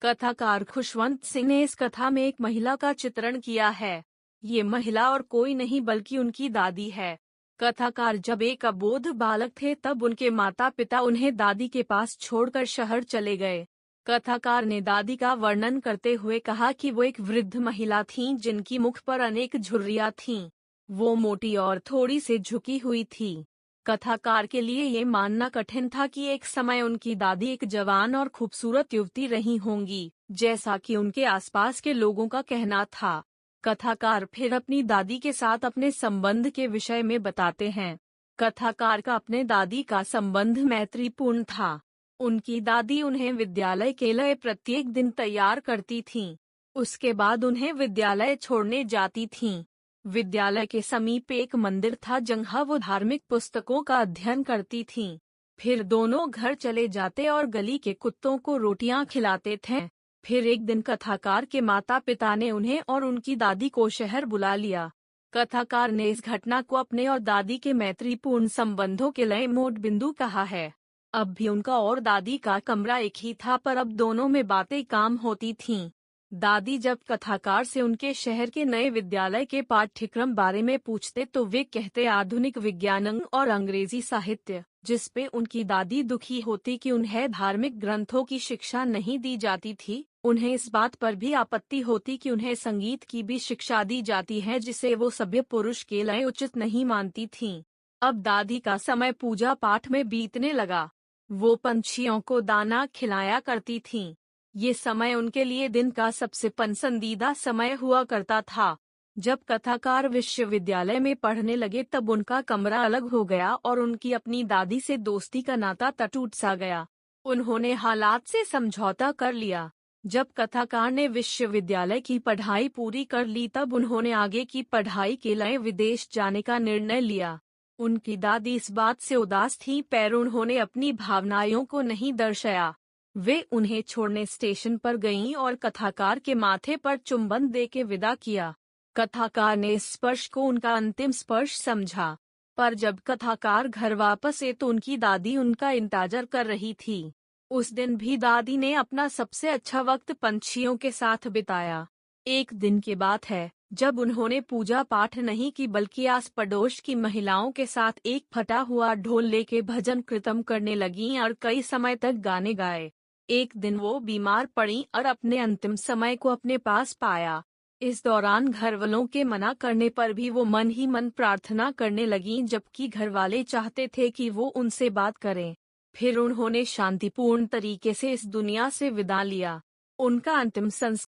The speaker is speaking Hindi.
कथाकार खुशवंत सिंह ने इस कथा में एक महिला का चित्रण किया है। ये महिला और कोई नहीं बल्कि उनकी दादी है। कथाकार जब एक अबोध बालक थे तब उनके माता पिता उन्हें दादी के पास छोड़कर शहर चले गए। कथाकार ने दादी का वर्णन करते हुए कहा कि वो एक वृद्ध महिला थीं जिनकी मुख पर अनेक झुर्रियां थीं। वो मोटी और थोड़ी से झुकी हुई थी। कथाकार के लिए ये मानना कठिन था कि एक समय उनकी दादी एक जवान और खूबसूरत युवती रही होंगी, जैसा कि उनके आसपास के लोगों का कहना था। कथाकार फिर अपनी दादी के साथ अपने संबंध के विषय में बताते हैं। कथाकार का अपने दादी का संबंध मैत्रीपूर्ण था। उनकी दादी उन्हें विद्यालय के लिए प्रत्येक दिन तैयार करती थीं। उसके बाद उन्हें विद्यालय छोड़ने जाती थीं। विद्यालय के समीप एक मंदिर था जहाँ वो धार्मिक पुस्तकों का अध्ययन करती थीं। फिर दोनों घर चले जाते और गली के कुत्तों को रोटियां खिलाते थे। फिर एक दिन कथाकार के माता पिता ने उन्हें और उनकी दादी को शहर बुला लिया। कथाकार ने इस घटना को अपने और दादी के मैत्रीपूर्ण संबंधों के लिए मोड़ बिंदु कहा है। अब भी उनका और दादी का कमरा एक ही था, पर अब दोनों में बातें काम होती थीं। दादी जब कथाकार से उनके शहर के नए विद्यालय के पाठ्यक्रम बारे में पूछते तो वे कहते आधुनिक विज्ञान और अंग्रेजी साहित्य, जिस पे उनकी दादी दुखी होती कि उन्हें धार्मिक ग्रंथों की शिक्षा नहीं दी जाती थी। उन्हें इस बात पर भी आपत्ति होती कि उन्हें संगीत की भी शिक्षा दी जाती है जिसे वो सभ्य पुरुष के लिए उचित नहीं मानती थीं। अब दादी का समय पूजा पाठ में बीतने लगा। वो पंछियों को दाना खिलाया करती थीं। ये समय उनके लिए दिन का सबसे पसंदीदा समय हुआ करता था। जब कथाकार विश्वविद्यालय में पढ़ने लगे तब उनका कमरा अलग हो गया और उनकी अपनी दादी से दोस्ती का नाता टूट सा गया। उन्होंने हालात से समझौता कर लिया। जब कथाकार ने विश्वविद्यालय की पढ़ाई पूरी कर ली तब उन्होंने आगे की पढ़ाई के लिए विदेश जाने का निर्णय लिया। उनकी दादी इस बात से उदास थी, पर उन्होंने अपनी भावनाओं को नहीं दर्शाया। वे उन्हें छोड़ने स्टेशन पर गईं और कथाकार के माथे पर चुंबन दे के विदा किया। कथाकार ने इस स्पर्श को उनका अंतिम स्पर्श समझा। पर जब कथाकार घर वापस आए तो उनकी दादी उनका इंतजार कर रही थी। उस दिन भी दादी ने अपना सबसे अच्छा वक्त पंछियों के साथ बिताया। एक दिन की बात है जब उन्होंने पूजा पाठ नहीं की बल्कि आस पड़ोस की महिलाओं के साथ एक फटा हुआ ढोल लेके भजन कीर्तन करने लगीं और कई समय तक गाने गाए। एक दिन वो बीमार पड़ी और अपने अंतिम समय को अपने पास पाया। इस दौरान घरवालों के मना करने पर भी वो मन ही मन प्रार्थना करने लगीं, जबकि घरवाले चाहते थे कि वो उनसे बात करें। फिर उन्होंने शांतिपूर्ण तरीके से इस दुनिया से विदा लिया। उनका अंतिम संस्कार